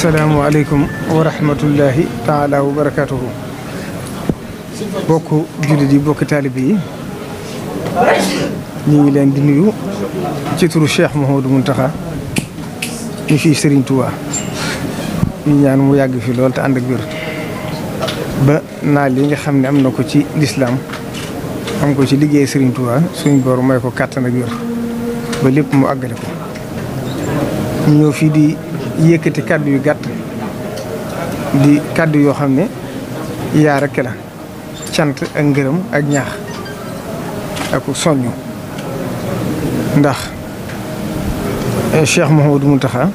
asalaamaaleykum wa rahmatullahi taala wa barakaatuhu. bokk jullit yi bokk taalibe yi ñu ngi leen di nuyu ci turu Cheikh Mouhamadou Mountakha ñu fii Serigne Touba ñu ñaan mu yàgg fi lool te ànd ak wér ba naal yi nga xam ne am na ko ci lislaam am ko ci liggéey Serigne Touba suñu borom may ko kàttan ak wér ba lépp mu àggale ko. ñu ñëw fii di yëkkati kàddu yu gàtt di kàddu yoo xam ne yaa rekk la cant ak ngërëm ak ñaax ak soññu ndax Cheikh Mouhamadou Mountakha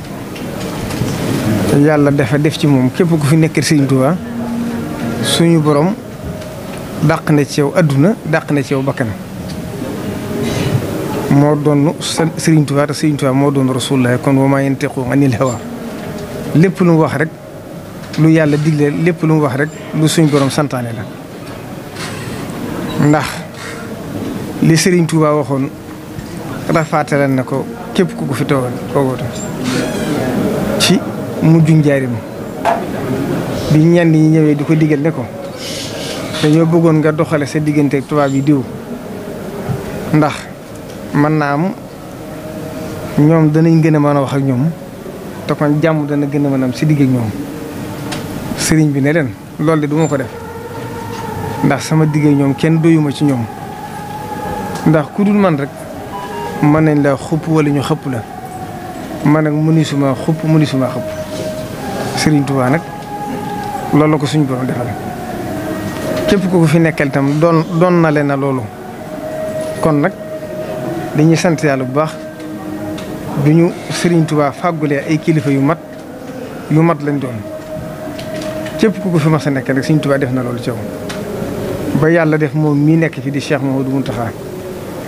yàlla dafa def ci moom képp ku fi nekk Serigne Touba suñu borom dàq na ci yow adduna dàq na ci yow bakkan moo doon Serigne Touba te Serigne Touba moo doon Rasulullah kon wa maa yantiqu anil hawa lépp lu mu wax rek lu yàlla digle lépp lu mu wax rek lu suñ borom santaane la ndax li Serigne Touba waxoon rafaatale na ko képp ku ko fi toogoote ci mujj njaarim bi ñenn ñi ñëwee di ko digal ne ko dañoo bëggoon nga doxale sa diggante ak tubaab yi diw ndax mën naa am ñoom danañ gën a mën a wax ak ñoom te kon jàmm dana gën a mën a am si digg ak ñoom sëriñ bi ne leen loolu de duma ko def ndax sama digg ak ñoom kenn doyuma ci ñoom ndax ku dul man rek mën nañ la xupp wala ñu xëpp la man nag mënisuma xupp mënisuma xëpp Sëriñ Tuubaa nag loolu la ko suñu borom defal képp ku ko fi nekkal itam doon na leen na loolu kon nag dañuy sant yàlla bu baax du ñu Serigne Touba fàggulee ay kilifa yu mat lañ doon képp ku ko fi mas a nekk rek Serigne Touba def na loolu ci yow ba yàlla def moom mii nekk fi di Cheikh Mouhamadou Mountakha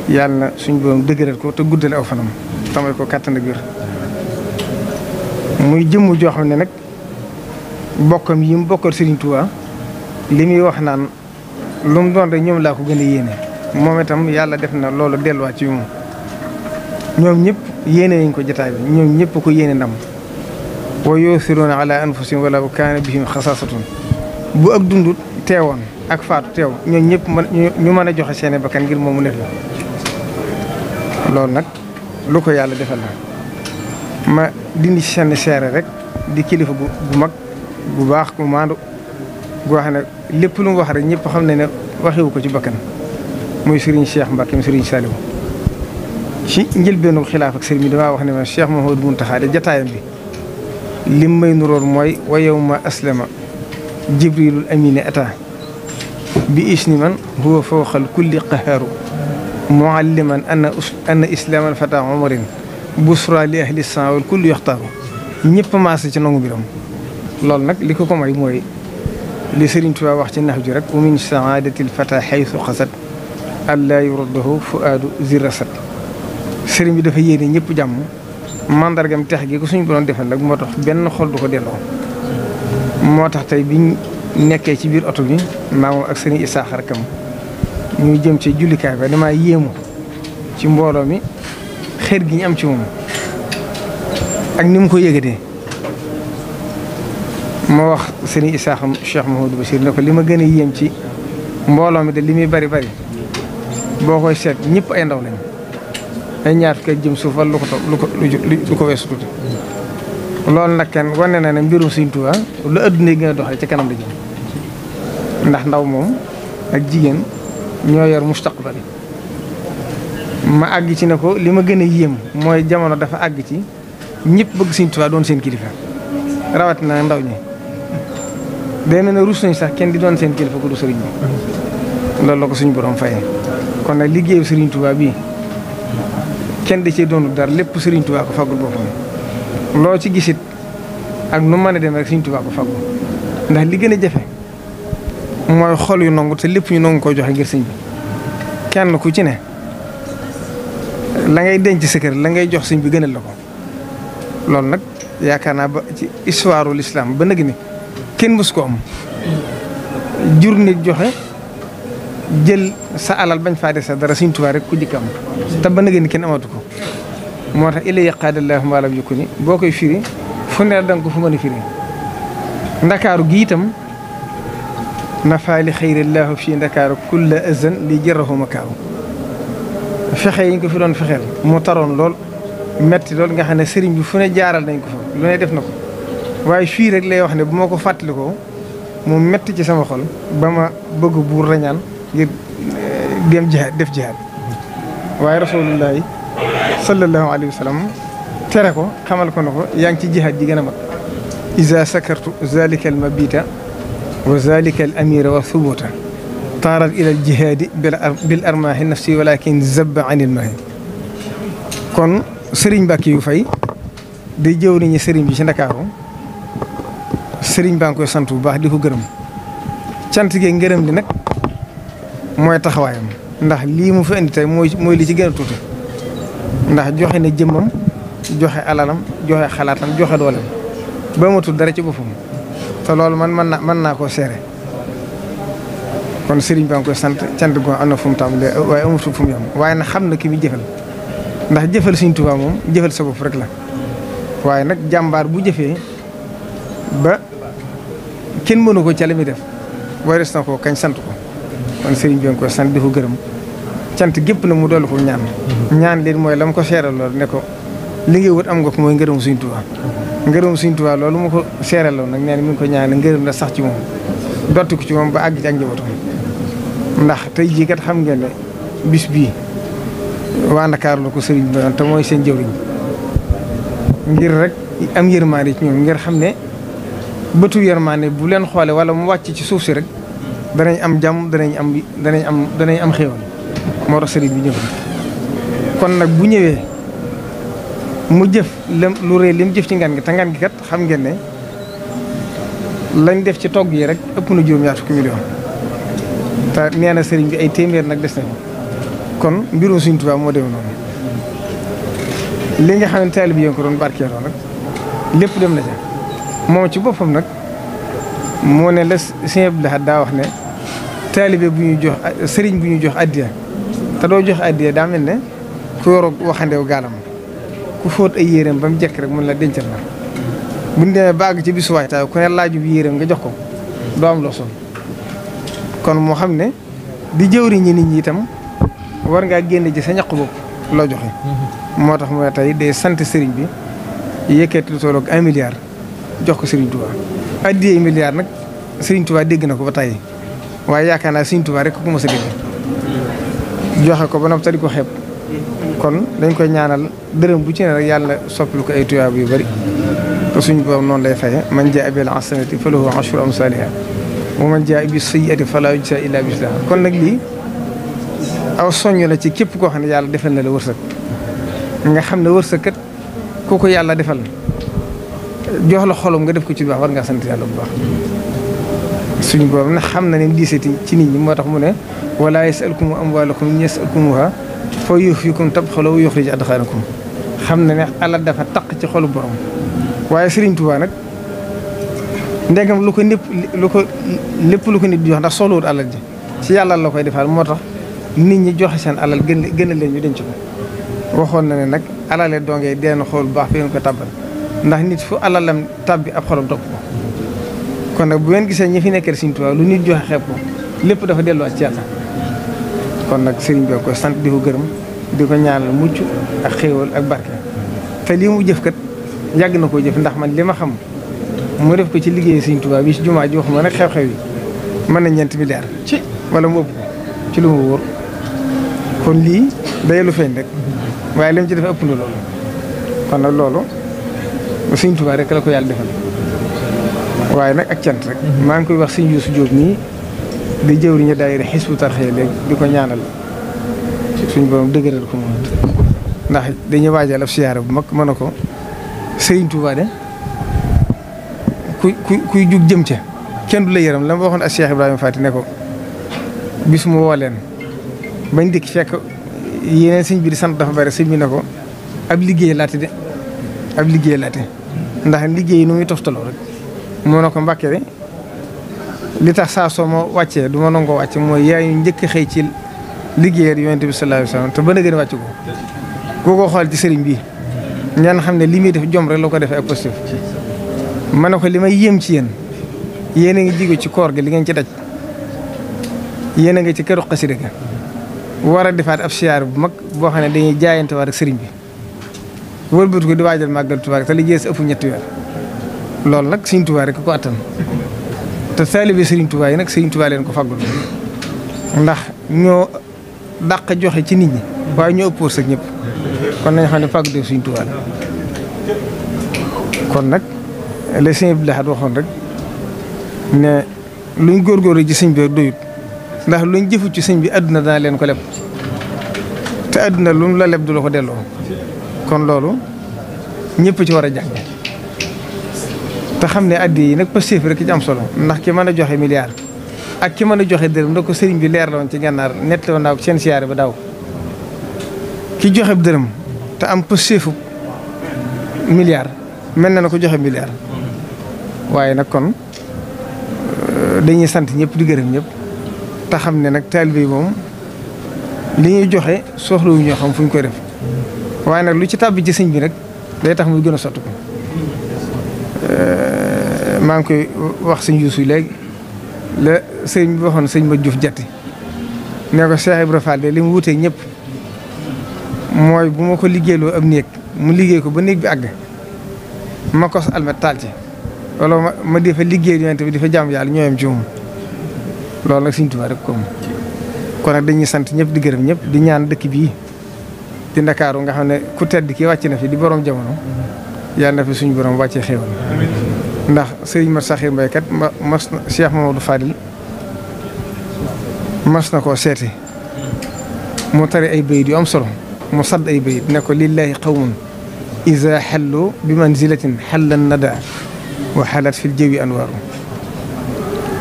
yàlla na suñu borom dëgëral ko te guddale aw fanam tamay ko kàttan ak wér muy jëmm joo xam ne nag bokkam yi mu bokkal Serigne Touba li muy wax naan lu mu doon rek ñoom laa ko gën a yéene moom itam yàlla def na loolu delluwaat ci moom ñoom ñëpp yéene nañ ko jotaay bi ñoom ñëpp ko yéene ndam wa yusiruuna ala anfusihim walaw kaana bihim xasaasatun bu ak dund teewoon ak faatu teew ñoom ñëpp ñu mën a joxe seeni bakkan ngir moomu nekk la loolu nag lu ko yàlla defal la ma dindi ci seen seere rek di kilifa bu mag bu baax ku maandu goo xam ne lépp lu mu wax rek ñëpp xam ne ne waxiwu ko ci bakkan muy Serigne Cheikh Mbacke Serigne Saliou ci njëlbeenu xilaaf ak sëriñ bi damaa wax ne ma Cheikh Mouhamadou Mountakha de jataayam bi lim may nuróor mooy wa yawma aslama jibrilul amine ata bi isni man huwa fawqal kulli qahaaru mualliman anna islaamal fata umarin busra li ahli san wal kulli yaxtaaru ñëpp maase ci nangu biram loolu nag li ko may mooy li Serigne Touba wax ci nax ju rek wa min saadatil fata xaytu xasat allaa yuraddahu fuaadu zirasat sëriñ bi dafa yéene ñëpp jàmm mandargam tex gi ko suñu borom defal nag moo tax benn xol du ko delloo moo tax tey biñ nekkee ci biir oto bi maa moom ak sëriñ Isaaxa rakam ñuy jëm ci jullikaay ba damaa yéemu ci mbooloo mi xeer gi ñu am ci moom ak ni mu ko yëgatee moo wax sëriñ Isaaxa Cheikh Mouhamadou Bachir ne ko li ma gën a yéem ci mbooloo mi de li muy bari bari boo koy seet ñëpp ay ndaw lañ ay ñaar fukki jëm suuf wala lu ko weesu tuuti loolu nag kenn wane na ne mbirum Sëriñ Tuubaa lu adduna yi gën a doxee ci kanam la jëm ndax ndaw moom ak jigéen ñoo yor mustaqbal ma àgg ci ne ko li ma gën a yéem mooy jamono dafa àgg ci ñëpp bëgg Sëriñ Tuubaa doon seen kilifa rawatina ndaw ñi day mel ne rus nañ sax kenn di doon seen kilifa ku du sëriñ bi loolu la ko suñu borom fayee kon nag liggéeyu Serigne Touba bii kenn da cee doonul dara lépp Serigne Touba ko faggul boppam loo ci gisit ak nu mën a demee rek Serigne Touba ko faggul ndax li gën a jafe mooy xol yu nangu te lépp ñu nangu ko joxe ngir sëñ bi kenn ku ci ne la ngay denc sa kër la ngay jox sëñ bi gënal la ko loolu nag yaakaar naa ba ci histoire l'islam ba nag ni kenn mës ko am jur nit joxe jël sa alal bañ faa des dara Sëriñ Tuubaa rek ku jëkk am te ba nag ni kenn amatu ko moo tax illa yaqaadallahu ma lam yakuni boo koy firi fu ne danga ko fu mën a firi ndakaaru gi itam nafaali xayrillaahu fii ndakaaru kulla azan li jërahu makaaru fexe yi ñu ko fi doon fexeel mu taroon lool metti lool nga xam ne sëriñ bi fu ne jaaral nañ ko fa lu ne def na ko waaye fii rek lay wax ne bu ma ko fàttalikoo mu metti ci sama xol ba ma bëgg buur rañaan ngir dem jihaad def jihaad waaye rasulullahi sallallahu alayhi wa sallam tere ko xamal ko ne ko yaa ngi ci jihaad ji gën a mag iza sakartu zalika al mabita wa zalika al amira wa thubuta taarat ila al jihaadi bil armaahi nafsi walakin zabba anil maahi kon sëriñ Mbàkke yu fay day jëw nañu sëriñ bi ci Ndakaaru sëriñ baa ngi koy sant bu baax di ko gërëm cant gi ngërëm li nag mooy taxawaayam ndax lii mu fi indi tey mooy li ci gën a tuuti ndax joxe na jëmmam joxe alalam joxe xalaatam joxe dooleem ba matul dara ci boppam te loolu man mën naa koo seere kon sëriñ baa ngi koy sant cant goo am na fu mu tàmbalee waaye amatul fu mu yam waaye nag xam na ki muy jëfal ndax jëfal Sëriñ Tuubaa moom jëfal sa bopp rek la waaye nag jàmbaar bu jëfee ba kenn mënu ko ca la muy def waris na ko kañ sant ko kon sëriñ bi nga koy sant di ko gërëm cant gépp na mu dolli ko ñaan leen mooy la mu ko seeral lool ne ko li ngay wut am nga ko mooy ngërëm Sëriñ Tuubaa ngërëm Sëriñ Tuubaa loolu mu ko seeral lool nag nee na mi ngi ko ñaan ngërëm la sax ci moom dotti ko ci moom ba àgg ci ak njabootam ndax tey jii kat xam ngeen ne bis bii waa Ndakaaru la ko sëriñ bi te mooy seen jëwriñ ngir rek am yërmaande ci ñoom ngir xam ne bëtu yërmaande bu leen xoole wala mu wàcc ci suuf si rek danañ am jàmm danañ am xéewal moo tax sëriñ bi ñëw kon nag bu ñëwee mu jëf lu rëy lim jëf ci ngan gi te ngan gi kat xam ngeen ne lañ def ci togg yi rek ëpp na juróom-ñaar fukki million te nee na sëriñ bi ay téeméer nag des na kon mbirum Sëriñ Tuubaa moo demee noonu li nga xam ne taalibe yi ko doon barkeeloo nag lépp dem na ca moom ci boppam nag moo ne la Sëriñ Abdou Lahad daa wax ne taalibe bu ñuy jox sëriñ bu ñuy jox addiya te doo jox addiya daa mel ne ku yoroo waxandew gaalam ku fóot ay yéreem ba mu jekk rek mun la dencal la buñ demee ba àgg ci bisu waajtaay ku ne laaju bi yéreem nga jox ko doo am loo sol kon moo xam ne di jëwriñ ñi nit ñi itam war ngaa génne ci sa ñaq bopp loo joxe. moo tax mooy tey day sant sëriñ bi yëkkati lu tolloog 1 milliard jox ko Sëriñ Tuubaa addiyee milliard nag Sëriñ Tuubaa dégg na ko ba tey waaye yaakaar naa Sëriñ Tuubaa rek ku mos a dégg joxe ko ba noppi te di ko xeeb kon dañ koy ñaanal dërëm bu ci ne rek yàlla soppil ko ay tuyaaba yu bari te suñu borom noonu lay faye man jaa bil hasanati falahu ashru amsaalihaa wa man jaa bis sayyi'ati falaa yujzaa illaa mislahaa kon nag lii aw soññ la ci képp koo xam ne yàlla defal na la wërsëg nga xam ne wërsëg kat ku ko yàlla defal jox la xolom nga def ko ci baax war ngaa sant yàlla bu baax suñu borom nag xam na ne diisati ci nit ñi moo tax mu ne wala yasalkum amwaalakum yasalkumuha fa yuhfikum tabxalu wa yuxrij adxaanakum xam na ne alal dafa taq ci xolu borom waaye Sëriñ Tuubaa nag ndegam lu ko lépp lu ko nit di jox ndax soxlawut alal ji ci yàlla la koy defal moo tax nit ñi joxe seen alal gën a leen ñu denc ko waxoon na ne nag alale dongee deen xool bu baax fi ngeen ko tàbbal ndax nit fu alalam tàbbi ab xolam topp ko kon nag bu ngeen gisee ñi fi nekkee Sëriñ Tuubaa lu nit joxe xeeb ko lépp dafa delluwaat ci yàlla kon nag sëriñ bi ko sant di ko gërëm di ko ñaanal mucc ak xéewal ak barke te lii mu jëf kat yàgg na koo jëf ndax man li ma xam mu def ko ci liggéey Sëriñ Tuubaa bi ci jumaa ji waxuma nag xew-xew yi mën na 4 milliards ci wala mu ëpp ko ci lu mu wóor kon lii day lu feeñ rek waaye li mu ci def ëpp na loolu kon nag loolu Sëriñ Tuubaa rek la ko yàlla defal waaye nag ak cant rek maa ngi koy wax Sëriñ Yuusu Jóob nii di jëwriñu daayira Hizbut Tarqiyyah léegi di ko ñaanal suñu borom dëgëral ko moom ndax dañuy waajal ab siyaara bu mag mën a ko Sëriñ Tuubaa de kuy jug jëm ca kenn du la yërëm la ma waxoon ak Cheikh Ibrahima Fati ne ko bis mu woo leen bañ dikk fekk yeneen sëñ bi di sant dafa bari sëñ bi ne ko ab liggéey laate de ab liggéey laate ndax liggéey yi nu muy toftaloo rek moo ne ko Mbàkke de li tax saa soo ma wàccee du ma nangoo wàcce mooy yaay ñu njëkk xëy ci liggéeyal Yonent bi sallallahu alayhi wasallam te ba na gën a wàcc ko koo ko xool ci sëriñ bi ñaan xam ne li muy def jom rek la ko defee ak positif ma ne ko li may yéem ci yéen a ngi jigo ci koor gi li ngeen ci daj yéen a ngi ci këru xasida ga war a defaat ab siyaar bu mag boo xam ne dañuy jaayante war ak sëriñ bi wëlbatu ko di waajal màggal Tuubaa te li jees ëpp ñetti weer loolu nag Sëriñ Tuubaa rek ko attan te taalibe Sëriñ Tuubaa yi nag Sëriñ Tuubaa leen ko faggul ndax ñoo dàq joxe ci nit ñi waaye ñoo ëpp wërsëg ñëpp kon nañ xam ne fàggu def Sëriñ Tuubaa la kon nag le sëñ Abdou Lahad waxoon rek ne luñ góorgóorlu ci sëñ bi doyut ndax luñ jëfu ci sëñ bi àdduna dana leen ko leb te àdduna lu mu la leb du la ko delloo kon loolu ñëpp ci war a jàng te xam ne addi yi nag pastéef rek ci am solo ndax ki mën a joxe milliard ak ki mën a joxe dërëm ndax ko sëriñ bi leer la woon ci gànnaar nett woon naa ko seen siyaare ba daaw ki joxe dërëm te am pastéefu milliard mel na ko joxe milliard waaye nag kon dañuy sant ñëpp di gërëm ñëpp te xam ne nag taalibe yi moom li ñuy joxe soxlawu ñoo xam fu ñu koy def waaye nag lu ci tàbbi ci sëñ bi nag day tax muy gën a sotti ko maa ngi koy wax sëñ Yuusu léegi la sëñ bi waxoon sëñ ma Juuf jatti ne ko Cheikh Ibra Fall de li mu wuteeg ñëpp mooy bu ma ko liggéeyloo ab néeg mu liggéey ko ba néeg bi àgg ma kos almet taal ci wala ma di fa liggéey yonent bi di fa jàmm yàlla ñooyam ci moom loolu nag Sëriñ Tuubaa rek ko kon nag dañuy sant ñëpp di gërëm ñëpp di ñaan dëkk bii di Ndakaaru nga xam ne ku tedd ki wàcc na fi di borom jamono yàlla na fi suñu borom wàccee xéewal ndax Sëriñ Mat Saxir Mbay kat mas na Cheikh Mamadou Fadil mas na koo seeti mu tari ay bayit yu am solo mu sadd ay bayit ne ko lillahi qawmun iza xallu bi manzilatin xallan nada wa xalat fi ljawi anwaaru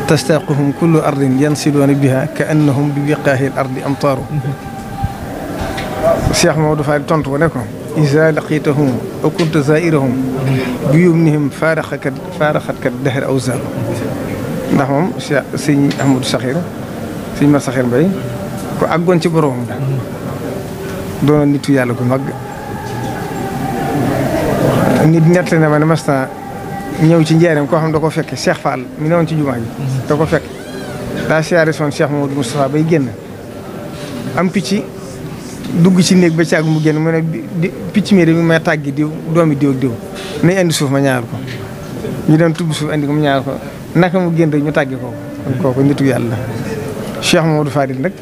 tastaquhum kullu ardin yansiluuna biha ka annahum bi biqaahi l ardi amtaaru Cheikh Mamadou Fadil tontu ko ne ko iza laqitahum aw kunta zairahum bi yumnihim faaraxatkat dahr awsaaru ndax moom Cheikh sëñ Ahmadou Saxir sëñ ma Saxir Mbay ko àggoon ci boromam la doonoon nitu yàlla ko mag nit ñett ne ma ne masta ñëw ci njaareem koo xam da ko fekk Cheikh Fall mi ne woon ci jumaa ji da ko fekk daa siyaare soon Cheikh Mamadou Moustapha bay génn am picc dugg ci néeg ba caag mu génn mu ne picc mi de mi may tàggi diw doomi diw ak diw nañ andi suuf ma ñaar ko ñu dem tubb suuf andi ko mu ñaar ko naka mu génn rek ñu tàggi ko kon kooku nitu yàlla Cheikh Mamadou Fadil nag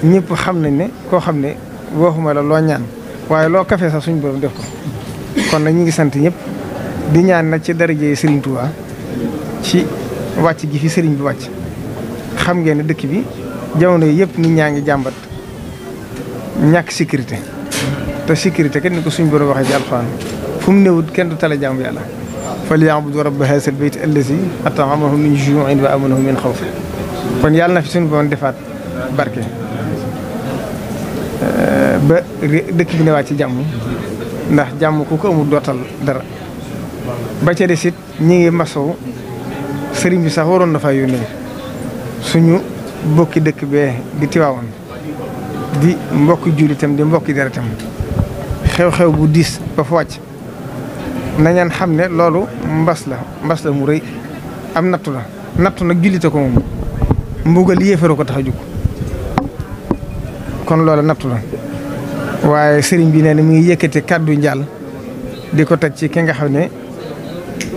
ñëpp xam nañ ne koo xam ne waxuma la loo ñaan waaye loo kafe sax suñu borom def ko kon nag ñu ngi sant ñëpp di ñaan nag ci daraje Serigne Touba ci wàcc gi fi Serigne bi wàcc xam ngeen ne dëkk bi jamono yi yëpp nit ñaa ngi jàmbat ñàkk sécurité te sécurité kat ni ko suñu borom waxee ci alxuraan fu mu néewut kenn du tala jàmm yàlla falya'budu rabba haazal bayti allazi at'amahum min juu'in wa aamanahum min xawf kon yàlla na fi suñu borom defaat barke ba dëkk bi newaat ci jàmm ndax jàmm ku ko amul dootal dara ba ca des it ñi ngi masow sëriñ bi sax waroon na fa yónnee suñu bokki dëkk bee di Tiwaawan di mbokki jullitam di mbokki deretam xew-xew bu diis ba fa wàcc nañaan xam ne loolu mbas la mu rëy am nattu la nattu nag jullite ko moom mbugal yéefaroo ko tax a jóg kon loolu nattu la waaye sëriñ bi nee na mi ngi yëkkati kàddu njaal di ko teg ci ki nga xam ne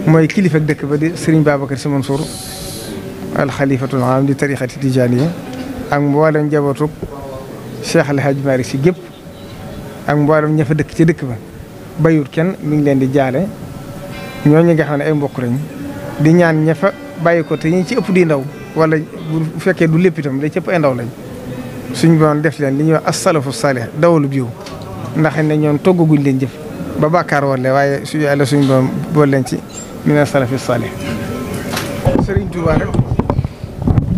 mooy kilifa dëkk ba di sëriñ Babacar Sy Mansour alxalifatul aam di tarixati tijaaniya ak mboolem njabootu Cheikh El Hadj Malick Sy gépp ak mboolem ña fa dëkk ci dëkk ba bayut kenn mi ngi leen di jaale ñooñu nga xam ne ay mbokk lañ di ñaan ña fa bàyyi ko te ñi ci ëpp di ndaw wala bu fekkee du lépp itam da ci ëpp ay ndaw lañ suñ boon def leen li ñuy wax as-salafu salih dawalu biw ndax ne ñoom toggaguñ leen jëf ba bàkkaar woon waaye su yàlla suñ boon bool leen ci mina salafi salih Sëriñ Tuubaa rek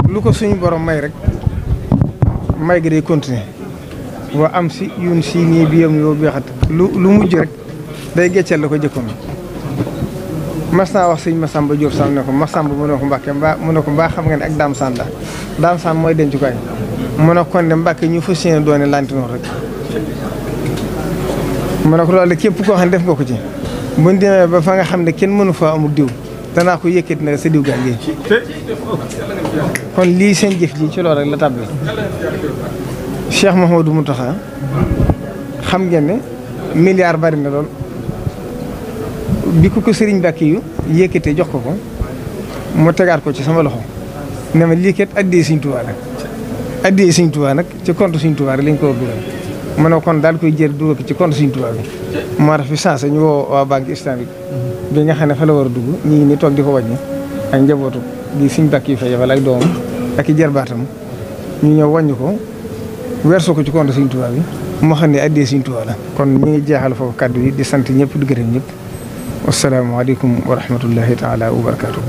lu ko suñu borom may rek may gi day continuer wa am si yun si nii bi yom yoo beexat lu mujj rek day gecceel la ko jëkkoon mas naa wax sëñ Massamba Diop Sam ne ko Massamba mu ne ko Mbàkke mu ne ko mbaa xam nga ne ak Daam Saan la Daam Saan mooy dencukaay mu ne kon de Mbàkke ñu fas yéene doone lantinoor rek mu ne ko loolu képp koo xam ne def nga ko ci buñ demee ba fa nga xam ne kenn mënu faa amul diw danaa ko yëkkati na sa diw gaal gi kon lii seen jëf ji ci loolu rek la tàbbi. Cheikh Mouhamadou Mountakha xam ngeen ne milliard bari na lool bi ko Serigne Mbacké yu yëkkatee jox ko mu tegaat ko ci sama loxo ne ma lii kat addee Serigne Touba la addee Serigne Touba nag ci compte Serigne Touba rek lañ ko war dugal ma ne kon daal koy jël dugal ko ci compte Serigne Touba bi moo tax fi sensé ñu woo waa banque islamique bi nga xam ne fa la war a dugg ñi ngi ni toog di ko wàññi ak njabootu gi Serigne Mbacké yu fa yebal ak doomam ak i jarbaatam ñu ñëw wàññi ko wersoo ko ci compte Serigne Touba bi moo xam ne addee Serigne Touba la kon ñu ngi jeexal foofu kaddu yi di sant ñëpp di gërëm ñëpp wasalaamaaleykum wa rahmatullahi taala wa barakaatu.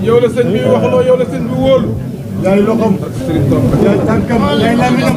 yow la sëñ bi waxloo yow la sëñ bi wóolu yaay loxoom yaay tànkam yaay làmmiñam